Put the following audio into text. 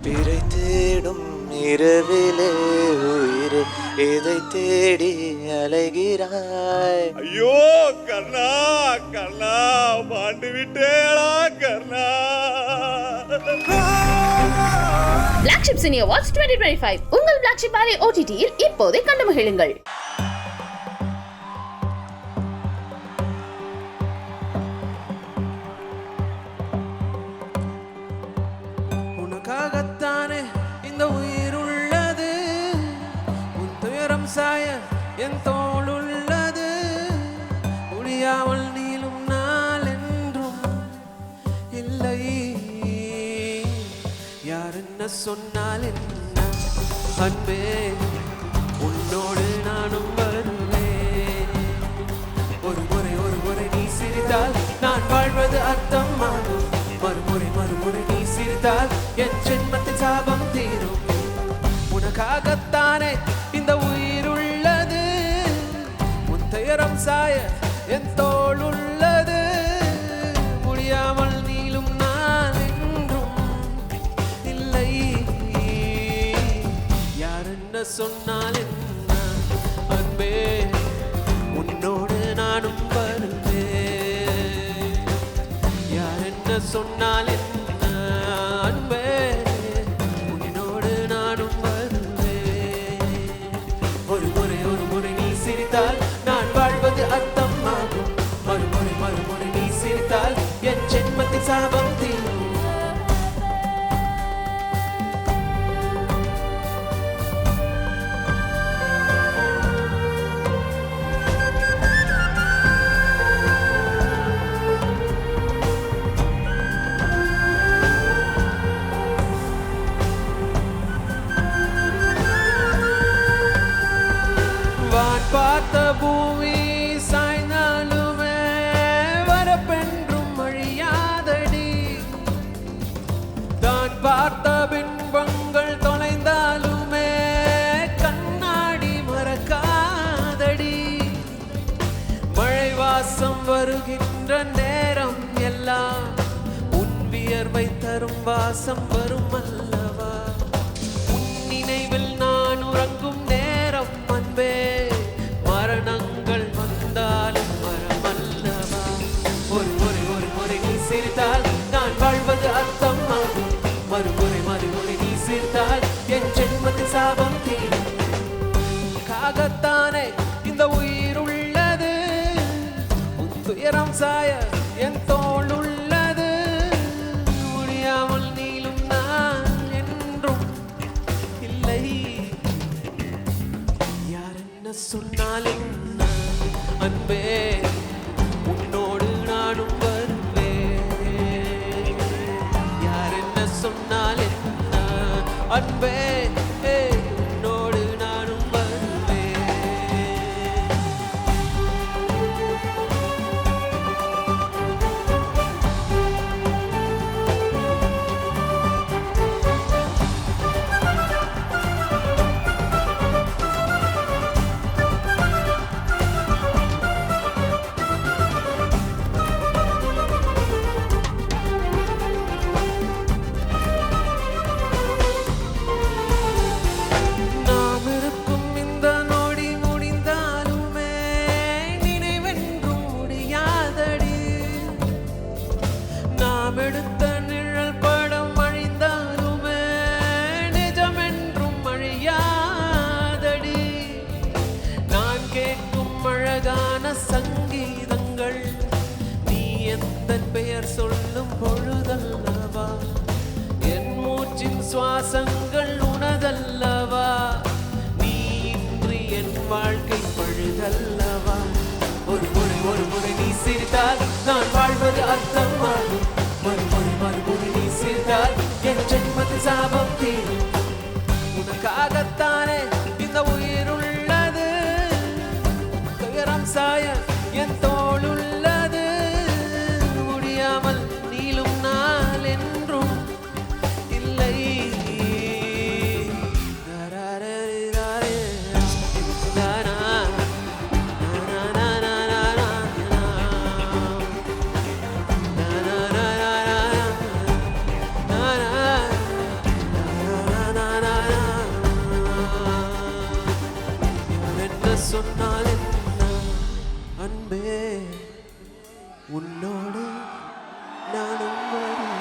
பிறை தேடும் இரவிலே உயிர் எதை தேடி அலைகிறாய்? ஐயோ கர்ணா கர்ணா மாண்டு விட்டேடா கர்ணா. Black Sheep Cine Awards 2025 உங்கள் Black Sheep Alley OTT-யில் இப்போதே கண்டு மகிழுங்கள். உனக்காகத்தானே இந்த உயிர் உள்ளது, உன் துயரம் சாய என் தோள் உள்ளது, முடியாமல் நீளும் நாள் என்றும் இல்லை. யார் என்ன சொன்னால் என்ன அன்பே, உன்னோடு நானும் வருவேன். ஒரு முறை நீ சிரித்தால் நான் வாழ்வது அர்த்தமாகும். மறுமுறை நீ சிரித்தால் என் ஜென்மத்தின் சாபம் தீரும். உனக்காகத்தானே இந்த உயிர் உள்ளது, உன் துயரம் சாய என் தோள் உள்ளது, முடியாமல் நீளும் நான் என்றும் இல்லை. யார் என்ன சொன்னால் என்ன அன்பே, உன்னோடு நானும் வருவேன். யார் என்ன சொன்னால் என்ன அன்பே, உன்னோடு நானும் வருவேன். ஒரு முறை நீ சிரித்தால் நான் வாழ்வது அர்த்தமாகும். மறுமுறை நீ சிரித்தால் என் ஜென்மத்தின் சாபம் தீரும். வான் பார்த்த பூமி சாய்ந்தாலுமே வரப்பென்றும் அழியாதடி, தான் பார்த்த பின்பங்கள் தொலைந்தாலுமே கண்ணாடி மறக்காதடி. மழை வாசம் வருகின்ற நேரம் எல்லாம் உன் வியர்வை தரும் வாசம் வரும் அல்லவா. உன் நினைவில் நான் உறங்கும் நேரம் அன்பே, மரணங்கள் வந்தாலும் மரமல்லவா. ஒரு முறை நீ சிரித்தால் நான் வாழ்வது அர்த்தமாகும். மறுமுறை நீ சிரித்தால் என் ஜென்மத்தின் சாபம் தீரும். காகத்தானே இந்த உயிர் உள்ளது, உன் துயரம் சாய என் தோள் உள்ளது, முடியாமல் நீளும் நான் என்றும் இல்லை. யார் என்ன சொன்னால் என்ன அன்பே, உன்னோடு நானும் வருவேன். யார் என்ன சொன்னால் என்ன அன்பே, உன்னோடு நானும் வருவேன். நாம் இருக்கும் இந்த நொடி முடிந்தாலுமே நினைவென்றும் முடியாதடி. நாம் எடுத்த நிழல் படம் அழிந்தாலுமே நிஜமென்றும் அழியாதடி. நான் கேட்கும் அழகான சங்கீதங்கள் நீ எந்த பெயர் சொல்லும் பொழுதல்லவா. என் மூச்சின் சுவாசங்கள் உனதல்லவா. நீ இன்றி என் வாழ்க்கை பழுதல்லவா. ஒரு முறை நீ சிரித்தால் நான் வாழ்வது அர்த்தமாகும். மறுமுறை நீ சிரித்தால் என் ஜென்மத்தின் சாபம் தீரும். உனக்காகத்தானே இந்த உயிர் உள்ளது, துயரம் சாய என் தோள் உள்ளது, முடியாமல் நீளும் நாள் என்றும் இல்லை. அன்பே உன்னோடு நானும் வருவேன்.